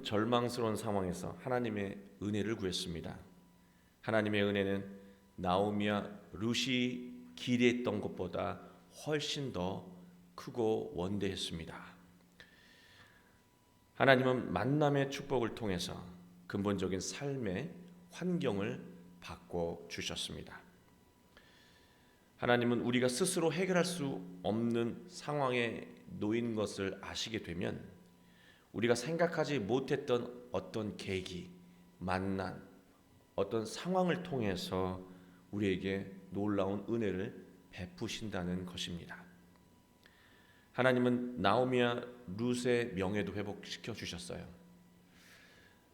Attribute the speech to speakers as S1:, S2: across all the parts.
S1: 절망스러운 상황에서 하나님의 은혜를 구했습니다. 하나님의 은혜는 나오미와 룻이 기대했던 것보다 훨씬 더 크고 원대했습니다. 하나님은 만남의 축복을 통해서 근본적인 삶의 환경을 바꿔 주셨습니다. 하나님은 우리가 스스로 해결할 수 없는 상황에 놓인 것을 아시게 되면 우리가 생각하지 못했던 어떤 계기, 만남, 어떤 상황을 통해서 우리에게 놀라운 은혜를 베푸신다는 것입니다. 하나님은 나오미와 룻의 명예도 회복시켜 주셨어요.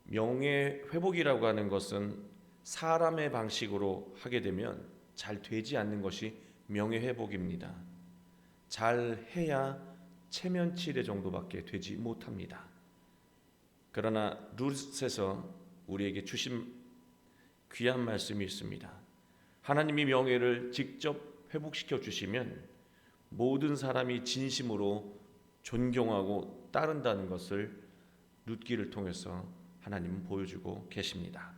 S1: 명예 회복이라고 하는 것은 사람의 방식으로 하게 되면 잘 되지 않는 것이 명예 회복입니다. 잘 해야 체면치레 정도밖에 되지 못합니다. 그러나 룻에서 우리에게 주신 귀한 말씀이 있습니다. 하나님이 명예를 직접 회복시켜 주시면 모든 사람이 진심으로 존경하고 따른다는 것을 룻기를 통해서 하나님은 보여주고 계십니다.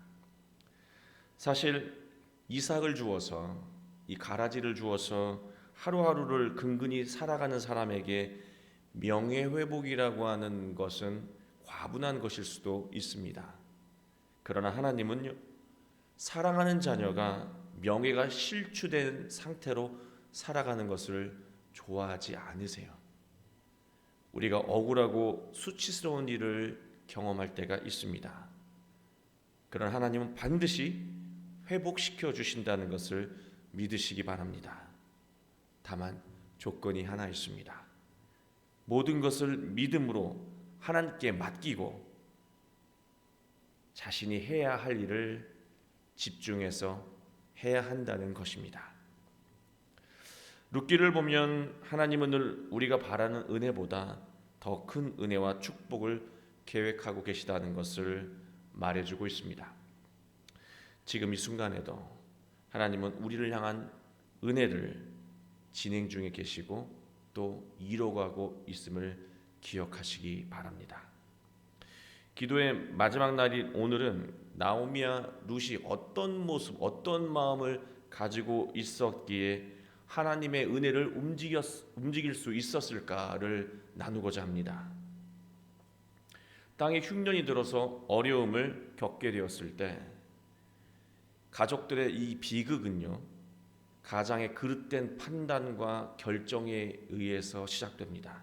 S1: 사실 이삭을 주어서 이 가라지를 주어서 하루하루를 근근히 살아가는 사람에게 명예회복이라고 하는 것은 과분한 것일 수도 있습니다. 그러나 하나님은요, 사랑하는 자녀가 명예가 실추된 상태로 살아가는 것을 좋아하지 않으세요. 우리가 억울하고 수치스러운 일을 경험할 때가 있습니다. 그러나 하나님은 반드시 회복시켜 주신다는 것을 믿으시기 바랍니다. 다만 조건이 하나 있습니다. 모든 것을 믿음으로 하나님께 맡기고 자신이 해야 할 일을 집중해서 해야 한다는 것입니다. 룻기를 보면 하나님은 늘 우리가 바라는 은혜보다 더 큰 은혜와 축복을 계획하고 계시다는 것을 말해주고 있습니다. 지금 이 순간에도 하나님은 우리를 향한 은혜를 진행 중에 계시고 또 이뤄가고 있음을 기억하시기 바랍니다. 기도의 마지막 날인 오늘은 나오미와 룻이 어떤 모습, 어떤 마음을 가지고 있었기에 하나님의 은혜를 움직일 수 있었을까를 나누고자 합니다. 땅에 흉년이 들어서 어려움을 겪게 되었을 때 가족들의 이 비극은요, 가장의 그릇된 판단과 결정에 의해서 시작됩니다.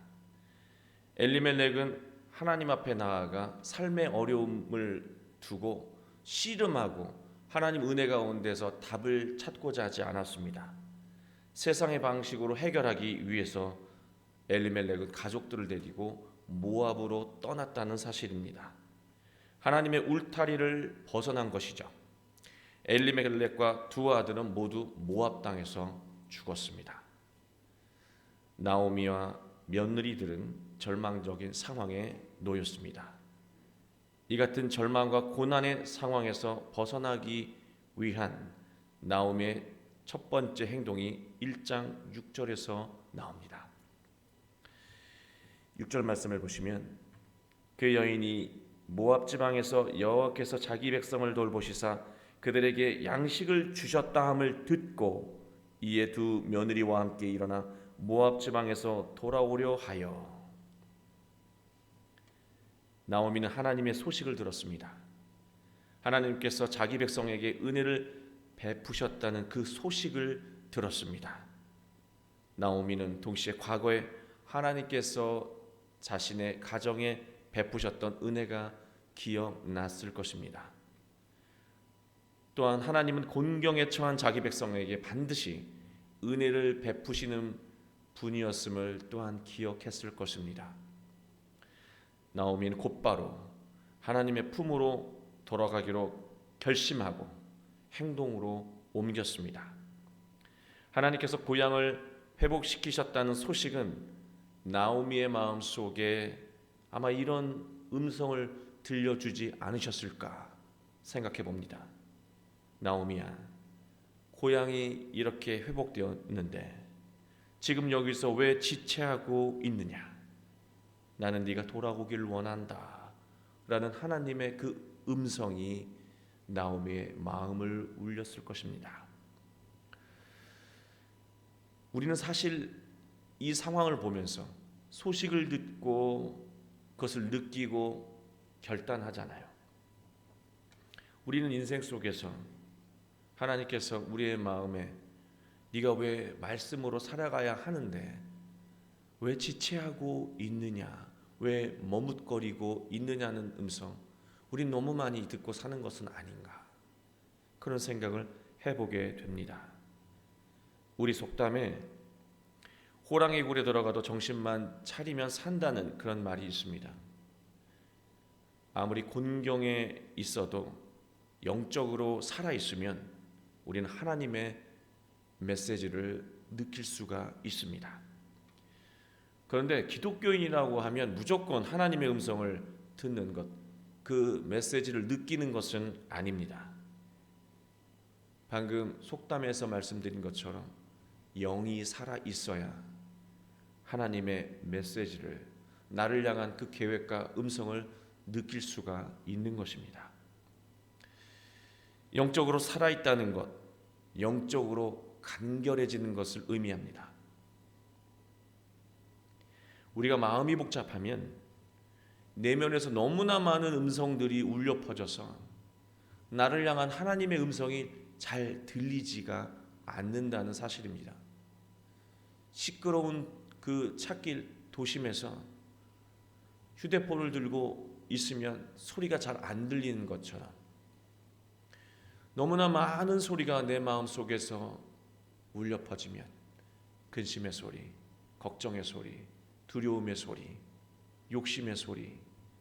S1: 엘리멜렉은 하나님 앞에 나아가 삶의 어려움을 두고 씨름하고 하나님 은혜 가운데서 답을 찾고자 하지 않았습니다. 세상의 방식으로 해결하기 위해서 엘리멜렉은 가족들을 데리고 모압으로 떠났다는 사실입니다. 하나님의 울타리를 벗어난 것이죠. 엘리멜렉과 두 아들은 모두 모압 땅에서 죽었습니다. 나오미와 며느리들은 절망적인 상황에 놓였습니다. 이 같은 절망과 고난의 상황에서 벗어나기 위한 나오미의 첫 번째 행동이 1장 6절에서 나옵니다. 6절 말씀을 보시면 그 여인이 모압 지방에서 여호와께서 자기 백성을 돌보시사 그들에게 양식을 주셨다 함을 듣고 이에 두 며느리와 함께 일어나 모압 지방에서 돌아오려 하여. 나오미는 하나님의 소식을 들었습니다. 하나님께서 자기 백성에게 은혜를 베푸셨다는 그 소식을 들었습니다. 나오미는 동시에 과거에 하나님께서 자신의 가정에 베푸셨던 은혜가 기억났을 것입니다. 또한 하나님은 곤경에 처한 자기 백성에게 반드시 은혜를 베푸시는 분이었음을 또한 기억했을 것입니다. 나오미는 곧바로 하나님의 품으로 돌아가기로 결심하고 행동으로 옮겼습니다. 하나님께서 고향을 회복시키셨다는 소식은 나오미의 마음 속에 아마 이런 음성을 들려주지 않으셨을까 생각해 봅니다. 나오미야, 고향이 이렇게 회복되었는데 지금 여기서 왜 지체하고 있느냐? 나는 네가 돌아오기를 원한다. 라는 하나님의 그 음성이 나오미의 마음을 울렸을 것입니다. 우리는 사실 이 상황을 보면서 소식을 듣고 그것을 느끼고 결단하잖아요. 우리는 인생 속에서 하나님께서 우리의 마음에 네가 왜 말씀으로 살아가야 하는데 왜 지체하고 있느냐, 왜 머뭇거리고 있느냐는 음성, 우린 너무 많이 듣고 사는 것은 아닌가, 그런 생각을 해보게 됩니다. 우리 속담에 호랑이 굴에 들어가도 정신만 차리면 산다는 그런 말이 있습니다. 아무리 곤경에 있어도 영적으로 살아있으면 우리는 하나님의 메시지를 느낄 수가 있습니다. 그런데 기독교인이라고 하면 무조건 하나님의 음성을 듣는 것, 그 메시지를 느끼는 것은 아닙니다. 방금 속담에서 말씀드린 것처럼 영이 살아 있어야 하나님의 메시지를, 나를 향한 그 계획과 음성을 느낄 수가 있는 것입니다. 영적으로 살아있다는 것, 영적으로 간결해지는 것을 의미합니다. 우리가 마음이 복잡하면 내면에서 너무나 많은 음성들이 울려 퍼져서 나를 향한 하나님의 음성이 잘 들리지가 않는다는 사실입니다. 시끄러운 그 찻길 도심에서 휴대폰을 들고 있으면 소리가 잘 안 들리는 것처럼 너무나 많은 소리가 내 마음 속에서 울려 퍼지면 근심의 소리, 걱정의 소리, 두려움의 소리, 욕심의 소리,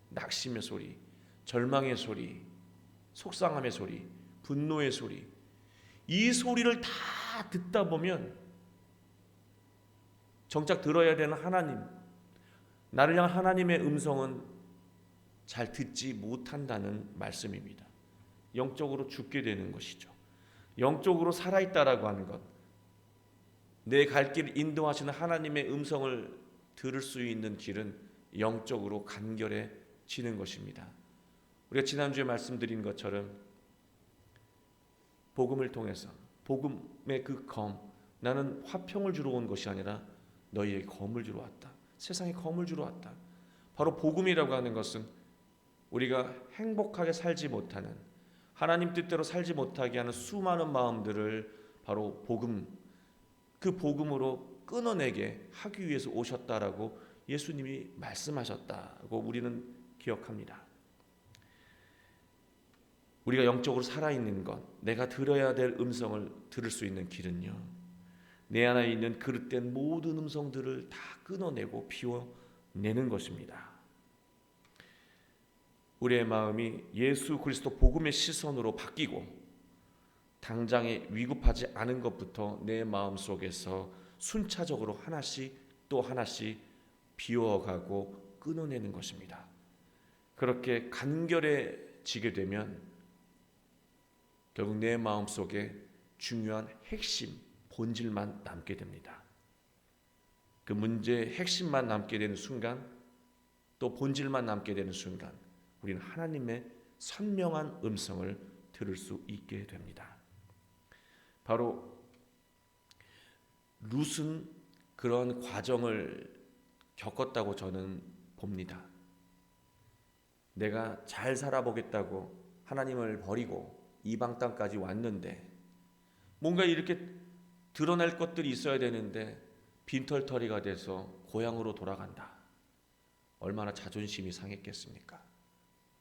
S1: 낙심의 소리, 절망의 소리, 속상함의 소리, 분노의 소리, 이 소리를 다 듣다 보면 정작 들어야 되는 하나님, 나를 향한 하나님의 음성은 잘 듣지 못한다는 말씀입니다. 영적으로 죽게 되는 것이죠. 영적으로 살아있다라고 하는 것, 내 갈 길을 인도하시는 하나님의 음성을 들을 수 있는 길은 영적으로 간결해지는 것입니다. 우리가 지난주에 말씀드린 것처럼 복음을 통해서, 복음의 그 검, 나는 화평을 주러 온 것이 아니라 너희에게 검을 주러 왔다, 세상에 검을 주러 왔다. 바로 복음이라고 하는 것은 우리가 행복하게 살지 못하는, 하나님 뜻대로 살지 못하게 하는 수많은 마음들을 바로 복음, 그 복음으로 끊어내게 하기 위해서 오셨다라고 예수님이 말씀하셨다고 우리는 기억합니다. 우리가 영적으로 살아있는 것, 내가 들어야 될 음성을 들을 수 있는 길은요, 내 안에 있는 그릇된 모든 음성들을 다 끊어내고 비워내는 것입니다. 우리의 마음이 예수 그리스도 복음의 시선으로 바뀌고 당장에 위급하지 않은 것부터 내 마음 속에서 순차적으로 하나씩 또 하나씩 비워가고 끊어내는 것입니다. 그렇게 간결해지게 되면 결국 내 마음 속에 중요한 핵심, 본질만 남게 됩니다. 그 문제의 핵심만 남게 되는 순간, 또 본질만 남게 되는 순간, 우리는 하나님의 선명한 음성을 들을 수 있게 됩니다. 바로 룻은 그런 과정을 겪었다고 저는 봅니다. 내가 잘 살아보겠다고 하나님을 버리고 이방 땅까지 왔는데 뭔가 이렇게 드러낼 것들이 있어야 되는데 빈털터리가 돼서 고향으로 돌아간다. 얼마나 자존심이 상했겠습니까?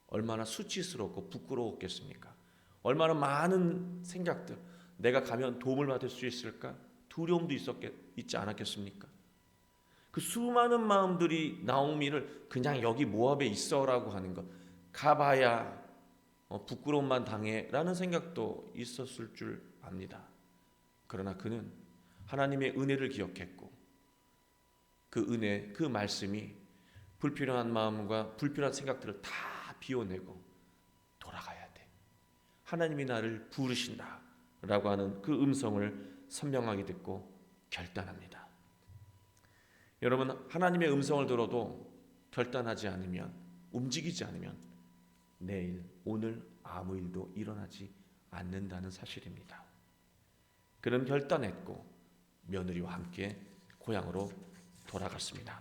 S1: 얼마나 수치스럽고 부끄러웠겠습니까? 얼마나 많은 생각들, 내가 가면 도움을 받을 수 있을까? 두려움도 있지 않았겠습니까? 그 수많은 마음들이 나오미를 그냥 여기 모압에 있어라고 하는 것, 가봐야 부끄러움만 당해라는 생각도 있었을 줄 압니다. 그러나 그는 하나님의 은혜를 기억했고 그 은혜, 그 말씀이 불필요한 마음과 불필요한 생각들을 다 비워내고 돌아가야 돼, 하나님이 나를 부르신다 라고 하는 그 음성을 선명하게 듣고 결단합니다. 여러분, 하나님의 음성을 들어도 결단하지 않으면, 움직이지 않으면 내일, 오늘 아무 일도 일어나지 않는다는 사실입니다. 그는 결단했고 며느리와 함께 고향으로 돌아갔습니다.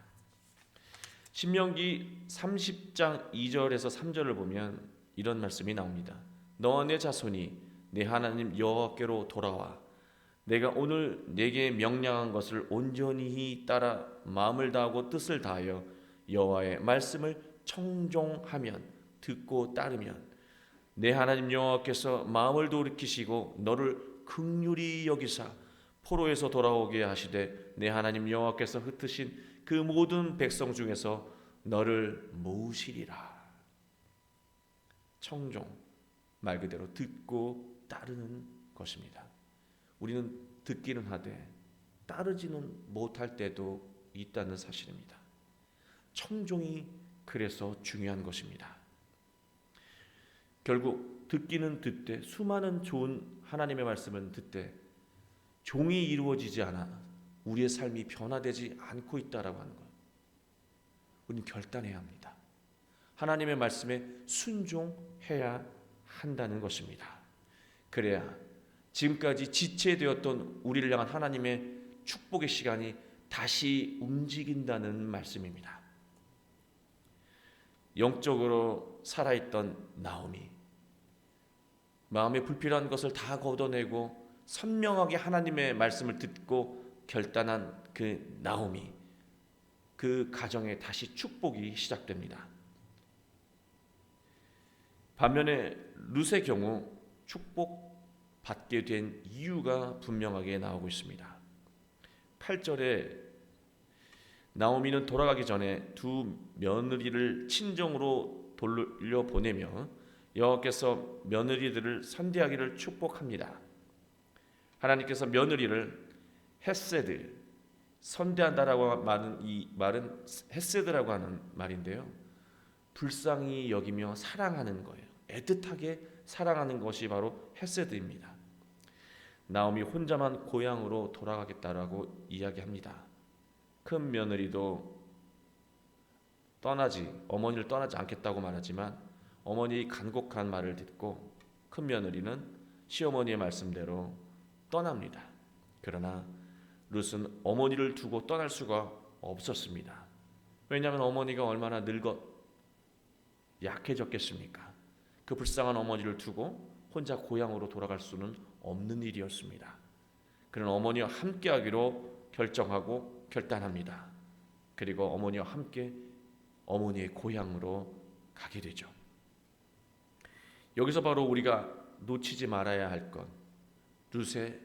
S1: 신명기 30장 2절에서 3절을 보면 이런 말씀이 나옵니다. 너와 내 자손이 내 하나님 여호와께로 돌아와 내가 오늘 내게 명령한 것을 온전히 따라 마음을 다하고 뜻을 다하여 여호와의 말씀을 청종하면, 듣고 따르면 내 하나님 여호와께서 마음을 돌이키시고 너를 긍휼히 여기사 포로에서 돌아오게 하시되 내 하나님 여호와께서 흩으신 그 모든 백성 중에서 너를 모으시리라. 청종, 말 그대로 듣고 따르는 것입니다. 우리는 듣기는 하되 따르지는 못할 때도 있다는 사실입니다. 청종이 그래서 중요한 것입니다. 결국 듣기는 듣되 수많은 좋은 하나님의 말씀은 듣되 종이 이루어지지 않아 우리의 삶이 변화되지 않고 있다라고 하는 것. 우리는 결단해야 합니다. 하나님의 말씀에 순종해야 한다는 것입니다. 그래야 지금까지 지체되었던 우리를 향한 하나님의 축복의 시간이 다시 움직인다는 말씀입니다. 영적으로 살아있던 나오미, 마음에 불필요한 것을 다 걷어내고 선명하게 하나님의 말씀을 듣고 결단한 그 나오미, 그 가정에 다시 축복이 시작됩니다. 반면에 룻의 경우 축복받게 된 이유가 분명하게 나오고 있습니다. 8절에 나오미는 돌아가기 전에 두 며느리를 친정으로 돌려보내며 여호와께서 며느리들을 선대하기를 축복합니다. 하나님께서 며느리를 헤세드, 선대한다라고 말은 이 말은 헤세드라고 하는 말인데요. 불쌍히 여기며 사랑하는 거예요. 애틋하게 사랑하는 것이 바로 헤세드입니다. 나오미 혼자만 고향으로 돌아가겠다라고 이야기합니다. 큰 며느리도 어머니를 떠나지 않겠다고 말하지만 어머니의 간곡한 말을 듣고 큰 며느리는 시어머니의 말씀대로 떠납니다. 그러나 룻은 어머니를 두고 떠날 수가 없었습니다. 왜냐하면 어머니가 얼마나 늙어 약해졌겠습니까? 그 불쌍한 어머니를 두고 혼자 고향으로 돌아갈 수는 없는 일이었습니다. 그는 어머니와 함께하기로 결정하고 결단합니다. 그리고 어머니와 함께 어머니의 고향으로 가게 되죠. 여기서 바로 우리가 놓치지 말아야 할 것, 룻의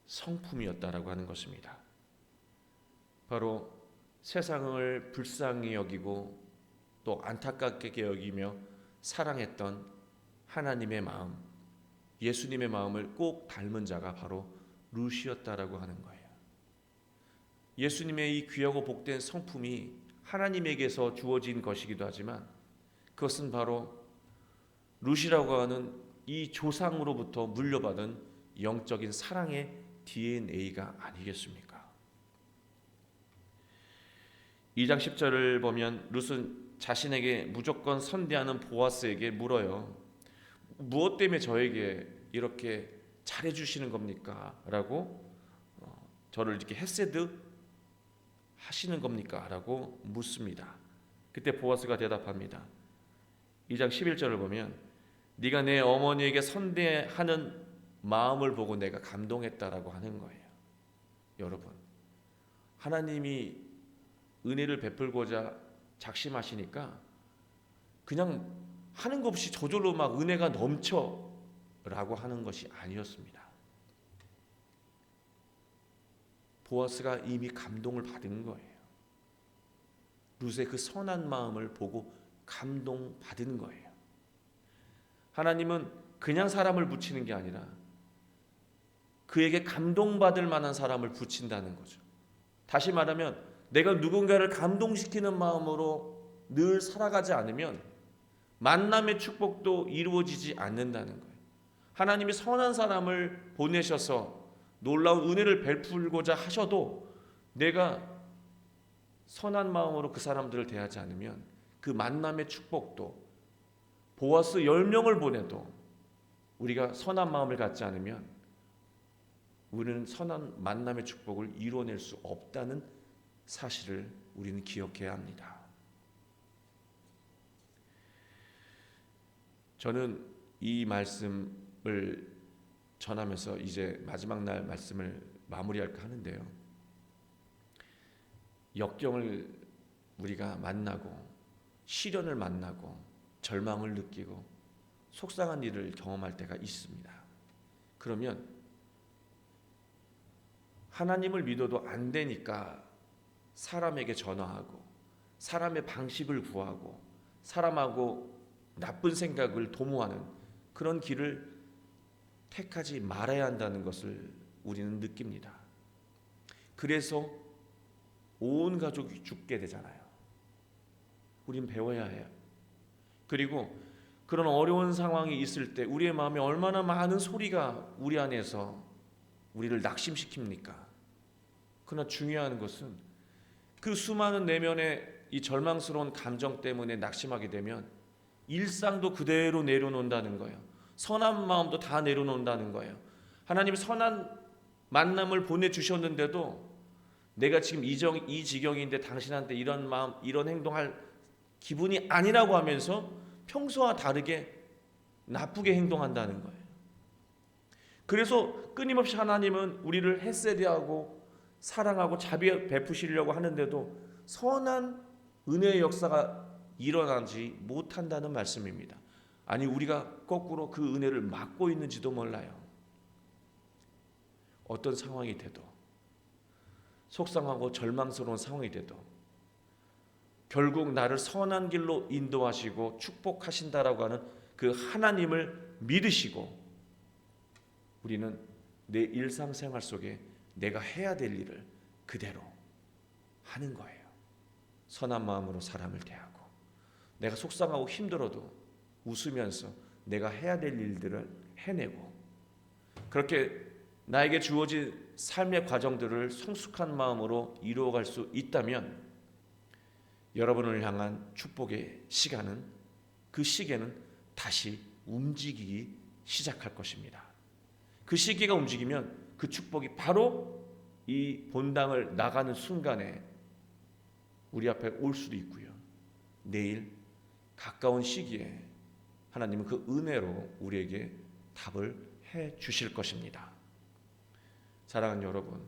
S1: 성품이었다라고 하는 것입니다. 바로 세상을 불쌍히 여기고 또 안타깝게 여기며 사랑했던 하나님의 마음, 예수님의 마음을 꼭 닮은 자가 바로 룻이었다라고 하는 거예요. 예수님의 이 귀하고 복된 성품이 하나님에게서 주어진 것이기도 하지만 그것은 바로 룻이라고 하는 이 조상으로부터 물려받은 영적인 사랑의 DNA가 아니겠습니까? 2장 10절을 보면 룻은 자신에게 무조건 선대하는 보아스에게 물어요. 무엇 때문에 저에게 이렇게 잘해주시는 겁니까? 라고 저를 이렇게 헤세드 하시는 겁니까? 라고 묻습니다. 그때 보아스가 대답합니다. 2장 11절을 보면 네가 내 어머니에게 선대하는 마음을 보고 내가 감동했다라고 하는 거예요. 여러분, 하나님이 은혜를 베풀고자 작심하시니까 그냥 하는 것 없이 저절로 막 은혜가 넘쳐라고 하는 것이 아니었습니다. 보아스가 이미 감동을 받은 거예요. 룻의 그 선한 마음을 보고 감동받은 거예요. 하나님은 그냥 사람을 붙이는 게 아니라 그에게 감동받을 만한 사람을 붙인다는 거죠. 다시 말하면 내가 누군가를 감동시키는 마음으로 늘 살아가지 않으면 만남의 축복도 이루어지지 않는다는 거예요. 하나님이 선한 사람을 보내셔서 놀라운 은혜를 베풀고자 하셔도 내가 선한 마음으로 그 사람들을 대하지 않으면 그 만남의 축복도 보아스 10명을 보내도 우리가 선한 마음을 갖지 않으면 우리는 선한 만남의 축복을 이루어낼 수 없다는 사실을 우리는 기억해야 합니다. 저는 이 말씀을 전하면서 이제 마지막 날 말씀을 마무리할까 하는데요. 역경을 우리가 만나고 시련을 만나고 절망을 느끼고 속상한 일을 경험할 때가 있습니다. 그러면 하나님을 믿어도 안 되니까 사람에게 전화하고 사람의 방식을 구하고 사람하고 나쁜 생각을 도모하는 그런 길을 택하지 말아야 한다는 것을 우리는 느낍니다. 그래서 온 가족이 죽게 되잖아요. 우린 배워야 해요. 그리고 그런 어려운 상황이 있을 때 우리의 마음에 얼마나 많은 소리가 우리 안에서 우리를 낙심시킵니까? 그러나 중요한 것은 그 수많은 내면의 이 절망스러운 감정 때문에 낙심하게 되면 일상도 그대로 내려놓는다는 거예요. 선한 마음도 다 내려놓는다는 거예요. 하나님이 선한 만남을 보내주셨는데도 내가 지금 이 지경인데 당신한테 이런 마음, 이런 행동할 기분이 아니라고 하면서 평소와 다르게 나쁘게 행동한다는 거예요. 그래서 끊임없이 하나님은 우리를 헤세드하고 사랑하고 자비 베푸시려고 하는데도 선한 은혜의 역사가 일어나지 못한다는 말씀입니다. 아니, 우리가 거꾸로 그 은혜를 막고 있는지도 몰라요. 어떤 상황이 돼도, 속상하고 절망스러운 상황이 돼도 결국 나를 선한 길로 인도하시고 축복하신다라고 하는 그 하나님을 믿으시고 우리는 내 일상생활 속에 내가 해야 될 일을 그대로 하는 거예요. 선한 마음으로 사람을 대하고 내가 속상하고 힘들어도 웃으면서 내가 해야 될 일들을 해내고 그렇게 나에게 주어진 삶의 과정들을 성숙한 마음으로 이루어갈 수 있다면 여러분을 향한 축복의 시간은 그 시계는 다시 움직이기 시작할 것입니다. 그 시계가 움직이면 그 축복이 바로 이 본당을 나가는 순간에 우리 앞에 올 수도 있고요. 내일 가까운 시기에 하나님은 그 은혜로 우리에게 답을 해 주실 것입니다. 사랑하는 여러분,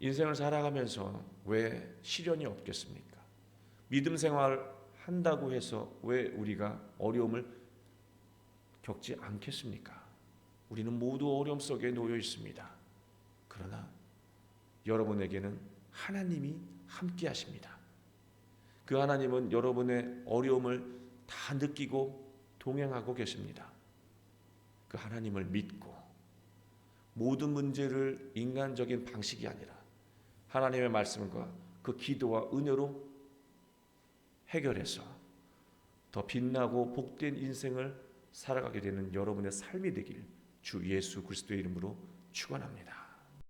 S1: 인생을 살아가면서 왜 시련이 없겠습니까? 믿음 생활 한다고 해서 왜 우리가 어려움을 겪지 않겠습니까? 우리는 모두 어려움 속에 놓여 있습니다. 그러나 여러분에게는 하나님이 함께 하십니다. 그 하나님은 여러분의 어려움을 다 느끼고 동행하고 계십니다. 그 하나님을 믿고 모든 문제를 인간적인 방식이 아니라 하나님의 말씀과 그 기도와 은혜로 해결해서 더 빛나고 복된 인생을 살아가게 되는 여러분의 삶이 되길 주 예수 그리스도의 이름으로 축원합니다.